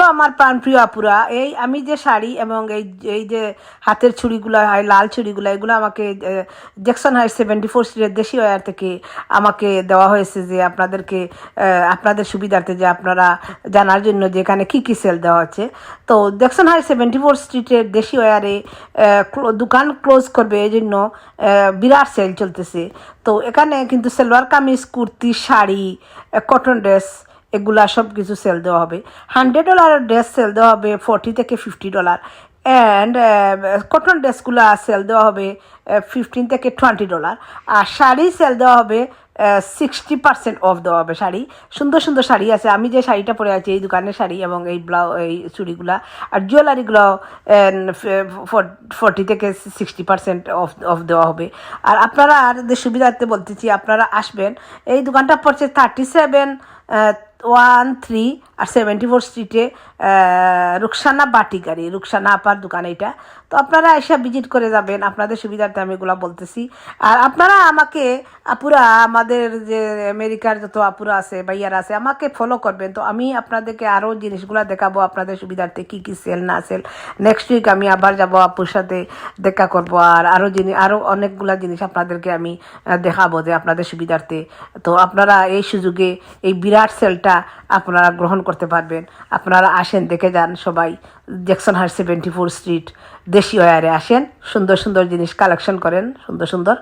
Hello আমার প্রাণপ্রিয় আপুরা, এই আমি যে শাড়ি এবং এই এই যে হাতের চুড়িগুলো হয়, লাল চুড়িগুলো, এগুলো আমাকে জ্যাকসন হাইট 74 স্ট্রিটের দেশি ওয়্যার থেকে আমাকে দেওয়া হয়েছে, যে আপনাদেরকে আপনাদের সুবিধার্থে যে আপনারা জানার জন্য যে এখানে কী কী সেল দেওয়া হচ্ছে। তো জ্যাকসন হাইট 74 স্ট্রিটের দেশি ওয়্যারে দোকান ক্লোজ করবে, এই জন্য বিরাট সেল চলতেছে। তো এখানে কিন্তু সালোয়ার কামিজ, কুর্তি, শাড়ি, কটন ড্রেস, এগুলা সব কিছু সেল দেওয়া হবে। $100 ড্রেস সেল দেওয়া হবে $40 থেকে $50, অ্যান্ড কটন ড্রেসগুলো সেল দেওয়া হবে $15 থেকে $20, আর শাড়ি সেল দেওয়া হবে 60% অফ দেওয়া হবে। শাড়ি, সুন্দর সুন্দর শাড়ি আছে। আমি যে শাড়িটা পরে আছি এই দোকানের শাড়ি, এবং এই এই চুড়িগুলা আর জুয়েলারিগুলো 40 থেকে 60% অফ দেওয়া হবে। আর আপনারা আর সুবিধার্থে বলতেছি, আপনারা আসবেন। এই দোকানটা পড়ছে 3713 আর 74 স্ট্রিটে, রুকসানা বাটিকারি, রুকসানা আপার দোকান এটা। তো আপনারা এসে ভিজিট করে যাবেন, আপনাদের সুবিধার্থে আমি এগুলো বলতেছি। আর আপনারা আমাকে আপুরা, আমাদের যে আমেরিকার যত আপুরা আছে, ভাইয়ারা আছে, আমাকে ফলো করবেন। তো আমি আপনাদেরকে আরও জিনিসগুলো দেখাবো আপনাদের সুবিধার্থে, কী কী সেল না সেল। নেক্সট উইক আমি আবার যাব, আপুর সাথে দেখা করবো, আর আরও অনেকগুলো জিনিস আপনাদেরকে আমি দেখাবো যে আপনাদের সুবিধার্থে। তো আপনারা এই সুযোগে এই বিরাট সেলটা আপনারা গ্রহণ করতে পারবেন। আপনারা আসেন, দেখে যান সবাই। জ্যাকসন হাইট 74 স্ট্রিট দেশি ওয়্যারে আসেন, সুন্দর সুন্দর জিনিস কালেকশন করেন, সুন্দর সুন্দর।